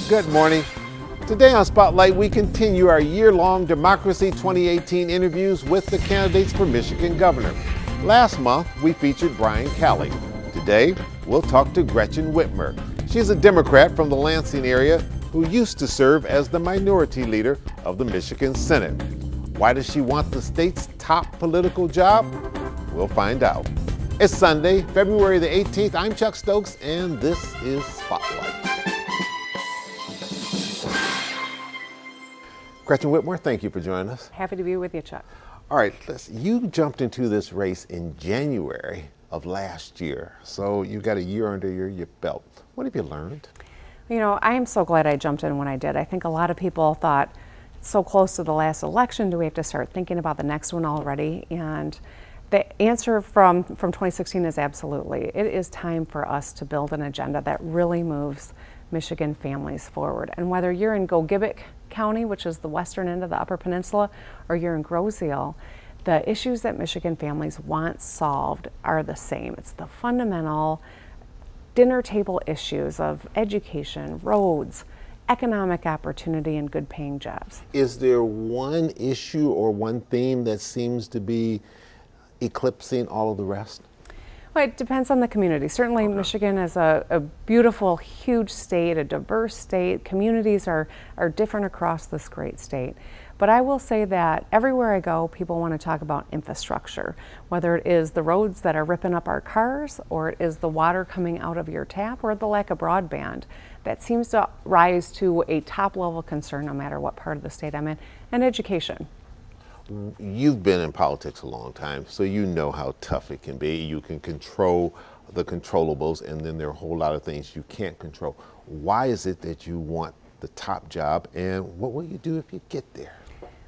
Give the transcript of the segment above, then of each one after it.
Good morning. Today on Spotlight, we continue our year-long Democracy 2018 interviews with the candidates for Michigan governor. Last month, we featured Brian Kelly. Today, we'll talk to Gretchen Whitmer. She's a Democrat from the Lansing area who used to serve as the minority leader of the Michigan Senate. Why does she want the state's top political job? We'll find out. It's Sunday, February the 18th. I'm Chuck Stokes, and this is Spotlight. Gretchen Whitmer, thank you for joining us. Happy to be with you, Chuck. All right, you jumped into this race in January of last year, so you got a year under your belt. What have you learned? You know, I am so glad I jumped in when I did. I think a lot of people thought, so close to the last election, do we have to start thinking about the next one already? And the answer from 2016 is absolutely. It is time for us to build an agenda that really moves Michigan families forward. And whether you're in Gogebic County, which is the western end of the Upper Peninsula, or you're in Groseal, the issues that Michigan families want solved are the same. It's the fundamental dinner table issues of education, roads, economic opportunity, and good paying jobs. Is there one issue or one theme that seems to be eclipsing all of the rest? Well, it depends on the community. Certainly, okay. Michigan is a beautiful, huge state, a diverse state. Communities are different across this great state. But I will say that everywhere I go, people want to talk about infrastructure, whether it is the roads that are ripping up our cars, or it is the water coming out of your tap, or the lack of broadband. That seems to rise to a top-level concern no matter what part of the state I'm in, and education. You've been in politics a long time, so you know how tough it can be. You can control the controllables, and then there are a whole lot of things you can't control. Why is it that you want the top job, and what will you do if you get there?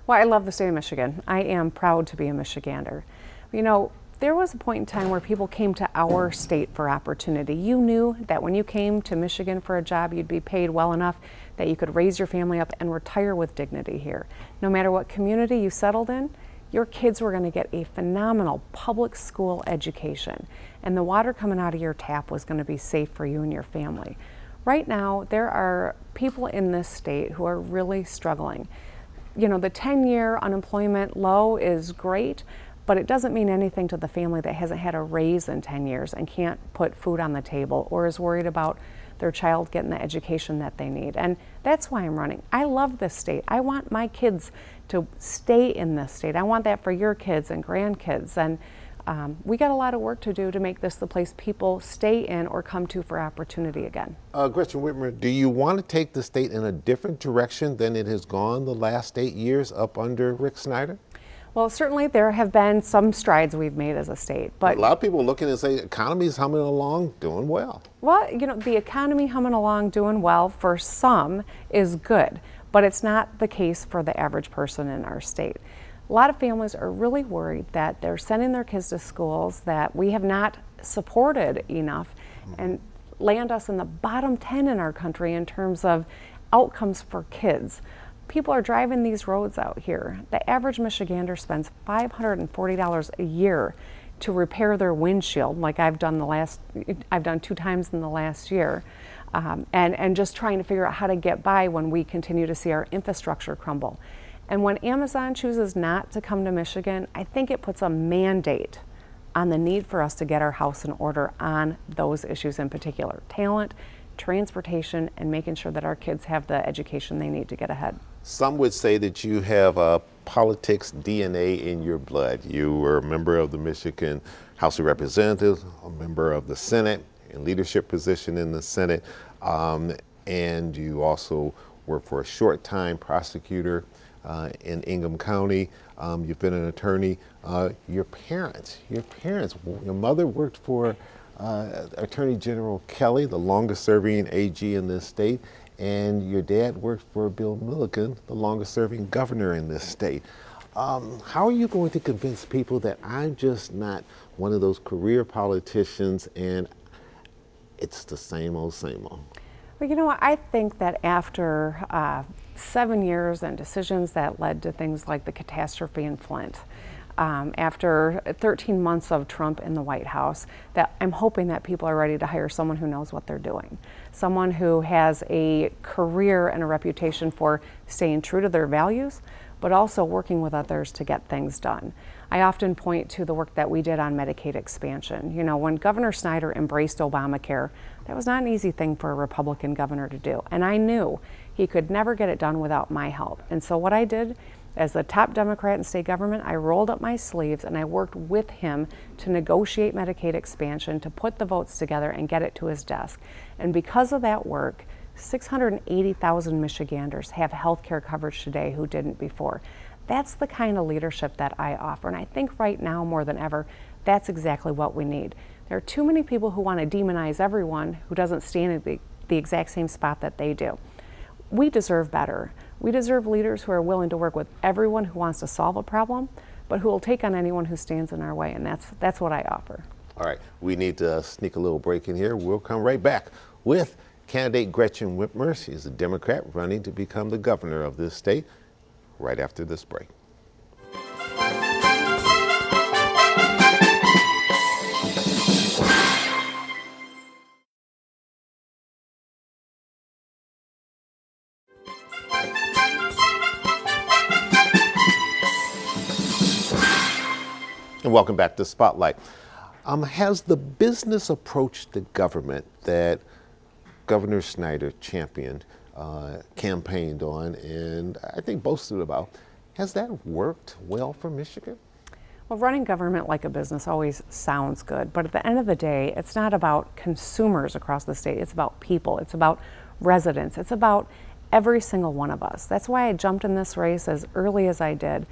Well, I love the state of Michigan. I am proud to be a Michigander. You know, there was a point in time where people came to our state for opportunity. You knew that when you came to Michigan for a job, you'd be paid well enough that you could raise your family up and retire with dignity here. No matter what community you settled in, your kids were going to get a phenomenal public school education, and the water coming out of your tap was going to be safe for you and your family. Right now, there are people in this state who are really struggling. You know, the 10-year unemployment low is great, but it doesn't mean anything to the family that hasn't had a raise in 10 years and can't put food on the table, or is worried about their child getting the education that they need. And that's why I'm running. I love this state. I want my kids to stay in this state. I want that for your kids and grandkids. And we got a lot of work to do to make this the place people stay in or come to for opportunity again. Gretchen Whitmer, do you want to take the state in a different direction than it has gone the last 8 years up under Rick Snyder? Well, certainly there have been some strides we've made as a state, but a lot of people looking and say the economy is humming along, doing well. Well, you know, the economy humming along, doing well for some is good, but it's not the case for the average person in our state. A lot of families are really worried that they're sending their kids to schools that we have not supported enough and land us in the bottom 10 in our country in terms of outcomes for kids. People are driving these roads out here. The average Michigander spends $540 a year to repair their windshield, like I've done 2 times in the last year, and just trying to figure out how to get by when we continue to see our infrastructure crumble. And when Amazon chooses not to come to Michigan, I think it puts a mandate on the need for us to get our house in order on those issues in particular: talent, transportation, and making sure that our kids have the education they need to get ahead. Some would say that you have a politics DNA in your blood. You were a member of the Michigan House of Representatives, a member of the Senate, in leadership position in the Senate, and you also worked for a short time prosecutor in Ingham County. You've been an attorney. Your mother worked for Attorney General Kelly, the longest serving AG in this state, and your dad worked for Bill Milliken, the longest serving governor in this state. How are you going to convince people that I'm just not one of those career politicians and it's the same old, same old? Well, you know what, I think that after 7 years and decisions that led to things like the catastrophe in Flint, after 13 months of Trump in the White House, that I'm hoping that people are ready to hire someone who knows what they're doing, someone who has a career and a reputation for staying true to their values, but also working with others to get things done. I often point to the work that we did on Medicaid expansion. You know, when Governor Snyder embraced Obamacare, that was not an easy thing for a Republican governor to do. And I knew he could never get it done without my help. And so what I did as the top Democrat in state government, I rolled up my sleeves and I worked with him to negotiate Medicaid expansion, to put the votes together and get it to his desk. And because of that work, 680,000 Michiganders have health care coverage today who didn't before. That's the kind of leadership that I offer. And I think right now more than ever, that's exactly what we need. There are too many people who want to demonize everyone who doesn't stand at the exact same spot that they do. We deserve better. We deserve leaders who are willing to work with everyone who wants to solve a problem, but who will take on anyone who stands in our way, and that's what I offer. All right, we need to sneak a little break in here. We'll come right back with candidate Gretchen Whitmer. She's a Democrat running to become the governor of this state right after this break. And welcome back to Spotlight. Has the business approach to government that Governor Snyder championed, campaigned on, and I think boasted about, has that worked well for Michigan? Well, running government like a business always sounds good, but at the end of the day, it's not about consumers across the state. It's about people. It's about residents. It's about every single one of us. That's why I jumped in this race as early as I did.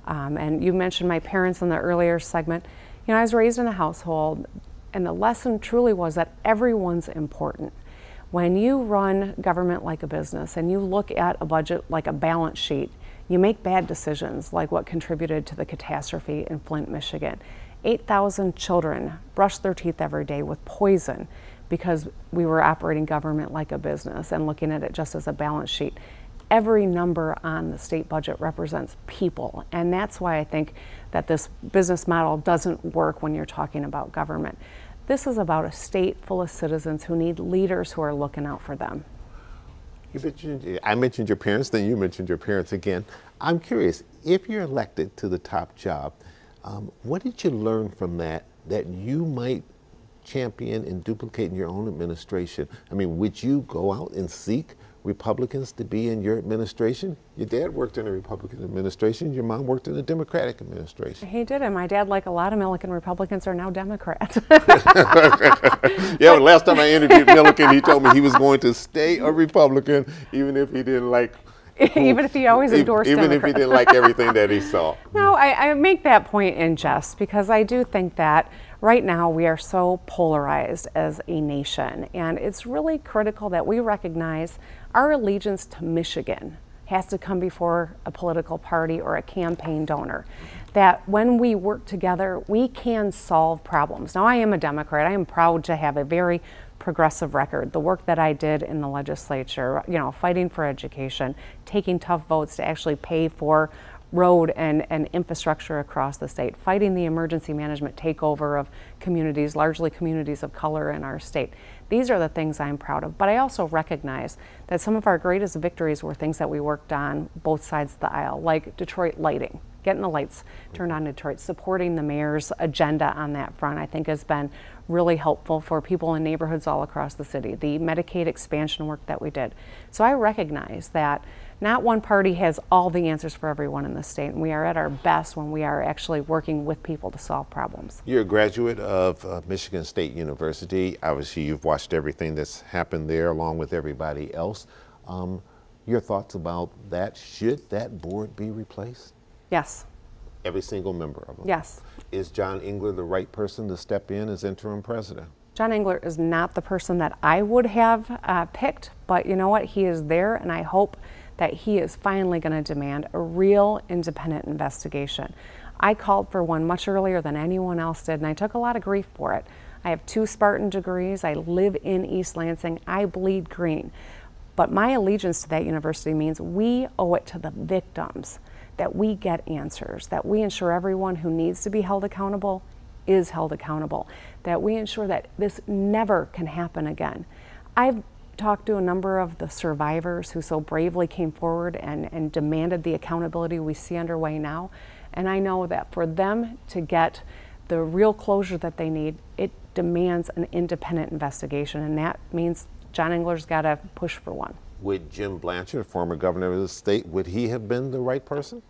And you mentioned my parents in the earlier segment. You know, I was raised in a household, and the lesson truly was that everyone's important. When you run government like a business and you look at a budget like a balance sheet, you make bad decisions like what contributed to the catastrophe in Flint, Michigan. 8,000 children brush their teeth every day with poison because we were operating government like a business and looking at it just as a balance sheet. Every number on the state budget represents people, and that's why I think that this business model doesn't work when you're talking about government. This is about a state full of citizens who need leaders who are looking out for them. I mentioned your parents, then you mentioned your parents again. I'm curious, if you're elected to the top job, what did you learn from that you might champion and duplicate in your own administration? I mean, would you go out and seek Republicans to be in your administration? Your dad worked in a Republican administration. Your mom worked in a Democratic administration. He did, and my dad, like a lot of Milliken Republicans, are now Democrats. Yeah, but last time I interviewed Milliken, he told me he was going to stay a Republican even if he didn't like even if he always endorsed even Democrats. if he didn't like everything that he saw. No, I make that point in jest because I do think that right now we are so polarized as a nation, and it's really critical that we recognize our allegiance to Michigan has to come before a political party or a campaign donor. That when we work together, we can solve problems. Now, I am a Democrat. I am proud to have a very progressive record. The work that I did in the legislature, you know, fighting for education, taking tough votes to actually pay for road and infrastructure across the state, fighting the emergency management takeover of communities, largely communities of color in our state. These are the things I'm proud of, but I also recognize that some of our greatest victories were things that we worked on both sides of the aisle, like Detroit lighting, getting the lights turned on in Detroit, supporting the mayor's agenda on that front, I think has been really helpful for people in neighborhoods all across the city, the Medicaid expansion work that we did. So I recognize that not one party has all the answers for everyone in the state, and we are at our best when we are actually working with people to solve problems. You're a graduate of Michigan State University. Obviously, you've watched everything that's happened there along with everybody else. Your thoughts about that? Should that board be replaced? Yes. Every single member of them? Yes. Is John Engler the right person to step in as interim president? John Engler is not the person that I would have picked, but you know what? He is there, and I hope that he is finally going to demand a real independent investigation. I called for one much earlier than anyone else did, and I took a lot of grief for it. I have 2 Spartan degrees. I live in East Lansing. I bleed green. But my allegiance to that university means we owe it to the victims that we get answers, that we ensure everyone who needs to be held accountable is held accountable, that we ensure that this never can happen again. I've talked to a number of the survivors who so bravely came forward and demanded the accountability we see underway now, and I know that for them to get the real closure that they need, it demands an independent investigation, and that means John Engler's got to push for one. Would Jim Blanchard, former governor of the state, would he have been the right person?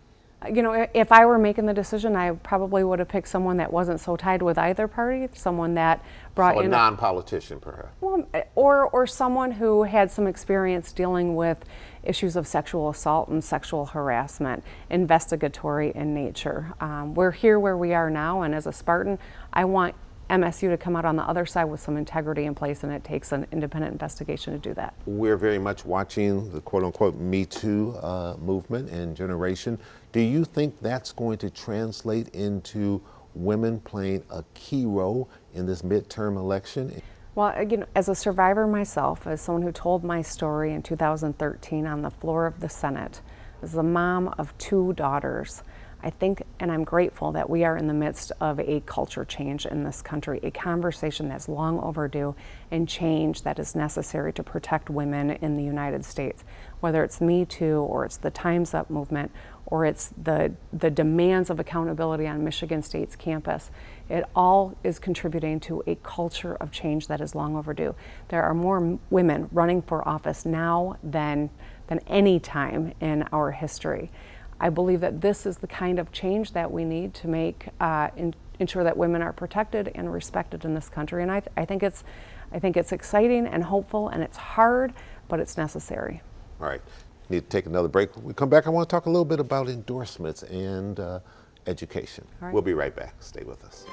You know, if I were making the decision, I probably would have picked someone that wasn't so tied with either party, someone that brought in a non-politician, perhaps. Well, or someone who had some experience dealing with issues of sexual assault and sexual harassment, investigatory in nature. We're here where we are now, and as a Spartan, I want MSU to come out on the other side with some integrity in place, and it takes an independent investigation to do that. We're very much watching the quote-unquote Me Too movement and generation. Do you think that's going to translate into women playing a key role in this midterm election? Well, again, as a survivor myself, as someone who told my story in 2013 on the floor of the Senate, as a mom of 2 daughters, I think, and I'm grateful that we are in the midst of a culture change in this country, a conversation that's long overdue and change that is necessary to protect women in the United States. Whether it's Me Too, or it's the Time's Up movement, or it's the demands of accountability on Michigan State's campus, it all is contributing to a culture of change that is long overdue. There are more women running for office now than any time in our history. I believe that this is the kind of change that we need to make ensure that women are protected and respected in this country. And I think it's exciting and hopeful, and it's hard, but it's necessary. All right, need to take another break. When we come back, I want to talk a little bit about endorsements and education. All right. We'll be right back. Stay with us.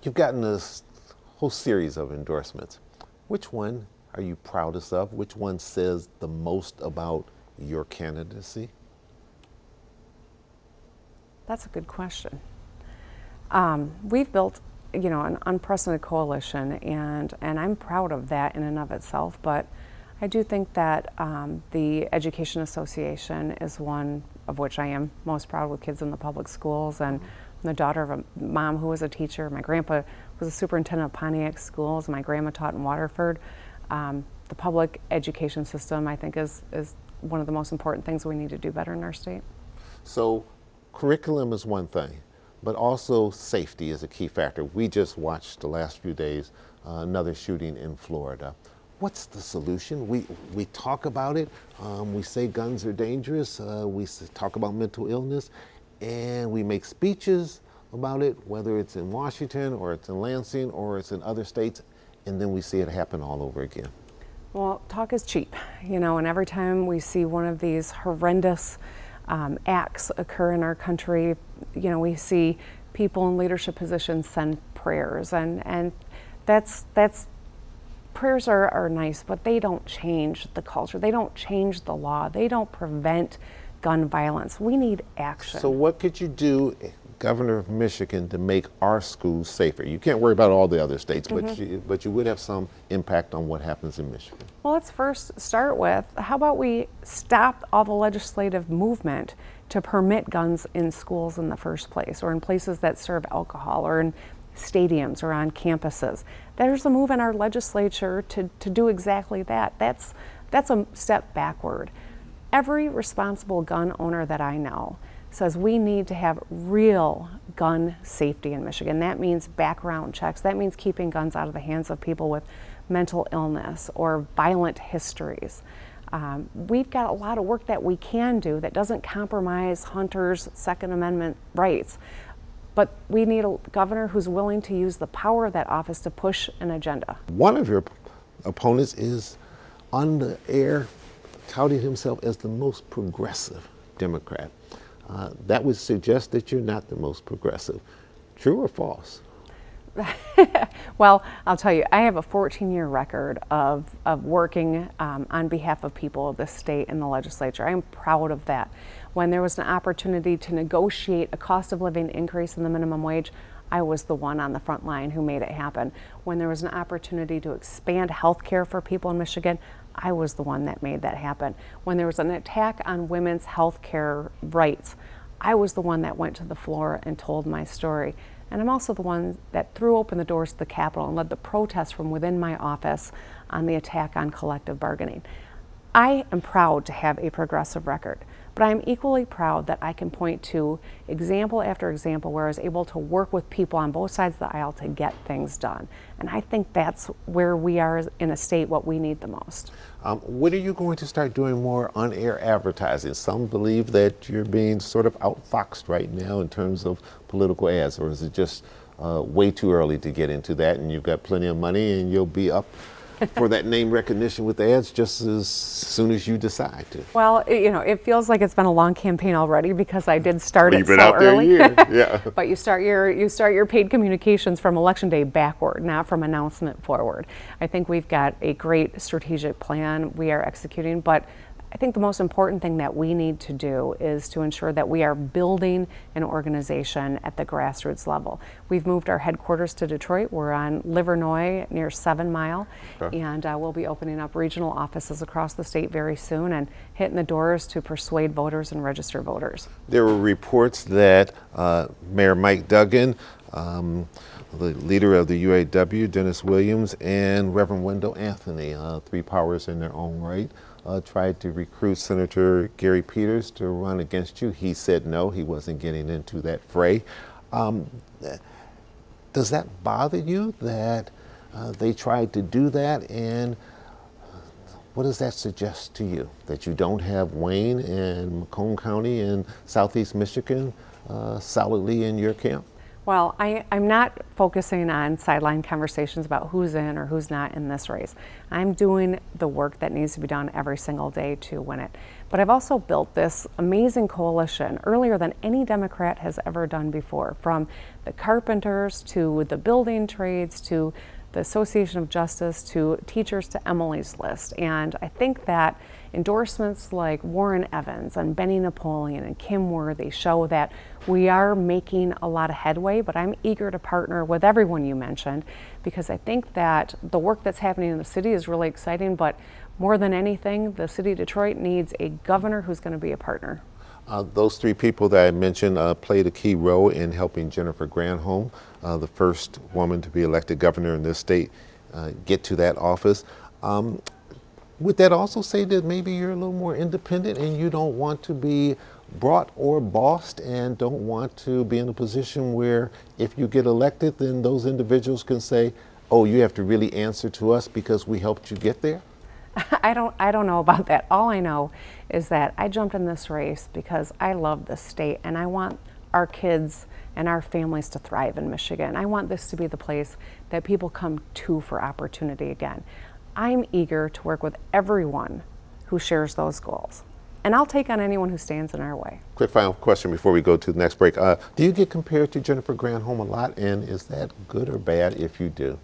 You've gotten this whole series of endorsements. Which one are you proudest of? Which one says the most about your candidacy? That's a good question. We've built, you know, an unprecedented coalition, and I'm proud of that in and of itself, but I do think that the Education Association is one of which I am most proud, with kids in the public schools, and I'm the daughter of a mom who was a teacher. My grandpa was a superintendent of Pontiac schools. My grandma taught in Waterford. The public education system, I think, is one of the most important things we need to do better in our state. So curriculum is one thing, but also safety is a key factor. We just watched the last few days another shooting in Florida. What's the solution? We talk about it. We say guns are dangerous. We talk about mental illness, and we make speeches about it, whether it's in Washington or it's in Lansing or it's in other states, and then we see it happen all over again. Well, talk is cheap, you know, and every time we see one of these horrendous acts occur in our country, you know, we see people in leadership positions send prayers, and that's prayers are nice, but they don't change the culture. They don't change the law. They don't prevent gun violence. We need action. So what could you do, Governor of Michigan, to make our schools safer? You can't worry about all the other states, but you would have some impact on what happens in Michigan. Well, let's first start with, how about we stop all the legislative movement to permit guns in schools in the first place, or in places that serve alcohol, or in stadiums or on campuses. There's a move in our legislature to do exactly that. That's a step backward. Every responsible gun owner that I know says we need to have real gun safety in Michigan. That means background checks. That means keeping guns out of the hands of people with mental illness or violent histories. We've got a lot of work that we can do that doesn't compromise hunters' Second Amendment rights. But we need a governor who's willing to use the power of that office to push an agenda. One of your opponents is on the air touting himself as the most progressive Democrat. That would suggest that you're not the most progressive. True or false? Well, I'll tell you, I have a 14-year record of working on behalf of people of the state and the legislature. I am proud of that. When there was an opportunity to negotiate a cost of living increase in the minimum wage, I was the one on the front line who made it happen. When there was an opportunity to expand health care for people in Michigan, I was the one that made that happen. When there was an attack on women's health care rights, I was the one that went to the floor and told my story. And I'm also the one that threw open the doors to the Capitol and led the protests from within my office on the attack on collective bargaining. I am proud to have a progressive record, but I'm equally proud that I can point to example after example where I was able to work with people on both sides of the aisle to get things done. And I think that's where we are in a state, what we need the most. When are you going to start doing more on-air advertising? Some believe that you're being sort of outfoxed right now in terms of political ads, or is it just way too early to get into that and you've got plenty of money and you'll be up for that name recognition with ads just as soon as you decide to? Well, it feels like it's been a long campaign already because I did start it so out early. There a year. Yeah. But you start your paid communications from Election Day backward, not from announcement forward. I think we've got a great strategic plan we are executing, but I think the most important thing that we need to do is to ensure that we are building an organization at the grassroots level. We've moved our headquarters to Detroit. We're on Livernois near 7 Mile, okay. And we'll be opening up regional offices across the state very soon and hitting the doors to persuade voters and register voters. There were reports that Mayor Mike Duggan, the leader of the UAW, Dennis Williams, and Reverend Wendell Anthony, three powers in their own right, tried to recruit Senator Gary Peters to run against you. He said no, he wasn't getting into that fray. Does that bother you that they tried to do that? And what does that suggest to you? That you don't have Wayne and Macomb County and Southeast Michigan solidly in your camp? Well, I'm not focusing on sideline conversations about who's in or who's not in this race. I'm doing the work that needs to be done every single day to win it. But I've also built this amazing coalition earlier than any Democrat has ever done before, from the carpenters to the building trades to the Association of Justice to teachers to Emily's List. And I think that endorsements like Warren Evans and Benny Napoleon and Kim Worthy show that we are making a lot of headway, but I'm eager to partner with everyone you mentioned because I think that the work that's happening in the city is really exciting, but more than anything, the city of Detroit needs a governor who's going to be a partner. Those three people that I mentioned played a key role in helping Jennifer Granholm, the first woman to be elected governor in this state, get to that office. Would that also say that maybe you're a little more independent and you don't want to be brought or bossed and don't want to be in a position where if you get elected, then those individuals can say, oh, you have to really answer to us because we helped you get there? I don't know about that. All I know is that I jumped in this race because I love this state and I want our kids and our families to thrive in Michigan. I want this to be the place that people come to for opportunity again. I'm eager to work with everyone who shares those goals. And I'll take on anyone who stands in our way. Quick final question before we go to the next break. Do you get compared to Jennifer Granholm a lot, and is that good or bad if you do?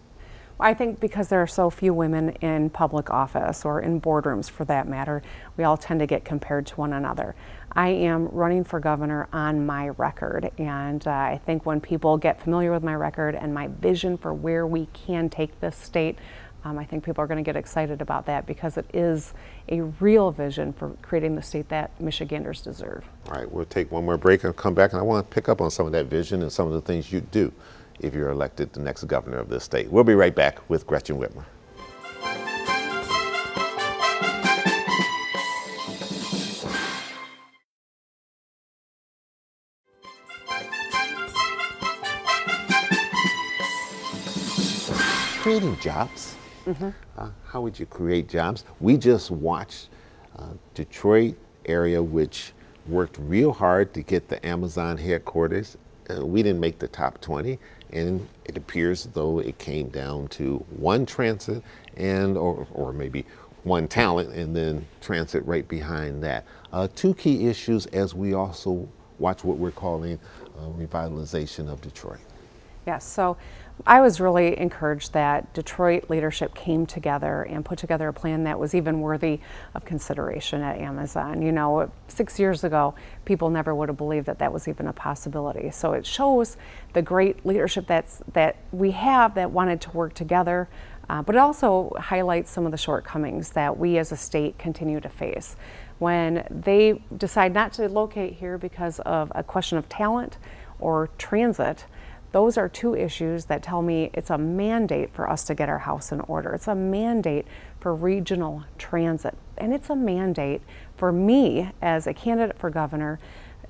I think because there are so few women in public office or in boardrooms for that matter, we all tend to get compared to one another. I am running for governor on my record, and I think when people get familiar with my record and my vision for where we can take this state, I think people are going to get excited about that because it is a real vision for creating the state that Michiganders deserve. All right, we'll take one more break and come back, and I want to pick up on some of that vision and some of the things you do if you're elected the next governor of this state. We'll be right back with Gretchen Whitmer. Creating jobs. How would you create jobs? We just watched Detroit area, which worked real hard to get the Amazon headquarters. We didn't make the top 20, and it appears as though it came down to one transit and or maybe one talent and then transit right behind that. Two key issues as we also watch what we're calling revitalization of Detroit. Yes, so I was really encouraged that Detroit leadership came together and put together a plan that was even worthy of consideration at Amazon. You know, 6 years ago, people never would have believed that that was even a possibility. So it shows the great leadership that we have that wanted to work together, but it also highlights some of the shortcomings that we as a state continue to face. When they decide not to locate here because of a question of talent or transit, those are two issues that tell me it's a mandate for us to get our house in order. It's a mandate for regional transit. And it's a mandate for me as a candidate for governor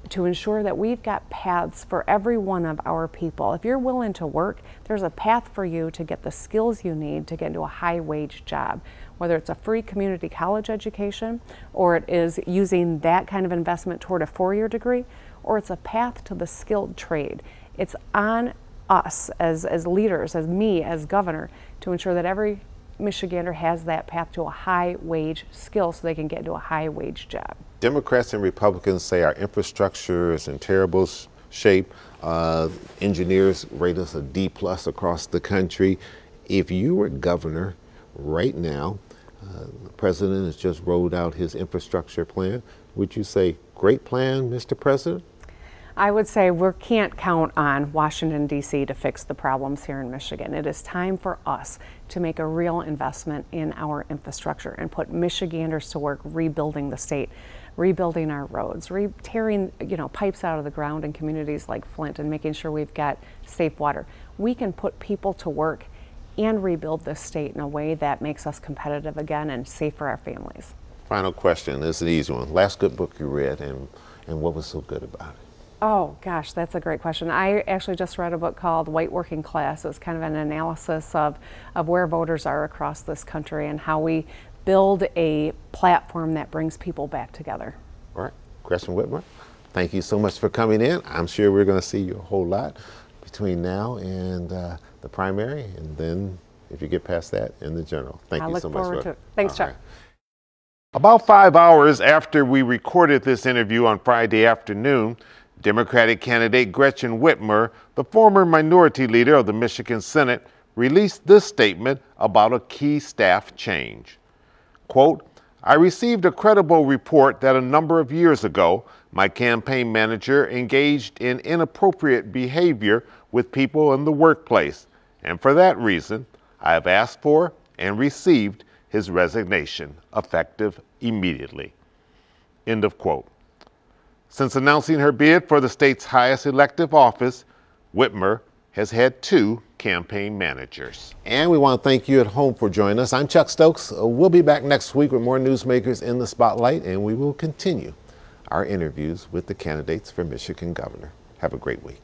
to ensure that we've got paths for every one of our people. If you're willing to work, there's a path for you to get the skills you need to get into a high-wage job. Whether it's a free community college education, or it is using that kind of investment toward a four-year degree, or it's a path to the skilled trade. It's on us as leaders, as me as governor, to ensure that every Michigander has that path to a high-wage skill so they can get into a high-wage job. Democrats and Republicans say our infrastructure is in terrible shape. Engineers rate us a D+ across the country. If you were governor right now, the president has just rolled out his infrastructure plan. Would you say, great plan, Mr. President? I would say we can't count on Washington, D.C. to fix the problems here in Michigan. It is time for us to make a real investment in our infrastructure and put Michiganders to work rebuilding the state, rebuilding our roads, tearing pipes out of the ground in communities like Flint and making sure we've got safe water. We can put people to work and rebuild this state in a way that makes us competitive again and safe for our families. Final question, this is an easy one. Last good book you read and what was so good about it? Oh gosh, that's a great question. I actually just read a book called White Working Class. It's kind of an analysis of where voters are across this country and how we build a platform that brings people back together. All right, Gretchen Whitmer, thank you so much for coming in. I'm sure we're going to see you a whole lot between now and the primary, and then if you get past that, in the general. Thank you so much. I look forward to it. Thanks, Chuck. Right. About 5 hours after we recorded this interview on Friday afternoon, Democratic candidate Gretchen Whitmer, the former minority leader of the Michigan Senate, released this statement about a key staff change. Quote, "I received a credible report that a number of years ago, my campaign manager engaged in inappropriate behavior with people in the workplace, and for that reason, I have asked for and received his resignation, effective immediately." End of quote. Since announcing her bid for the state's highest elective office, Whitmer has had 2 campaign managers. And we want to thank you at home for joining us. I'm Chuck Stokes. We'll be back next week with more newsmakers in the spotlight, and we will continue our interviews with the candidates for Michigan governor. Have a great week.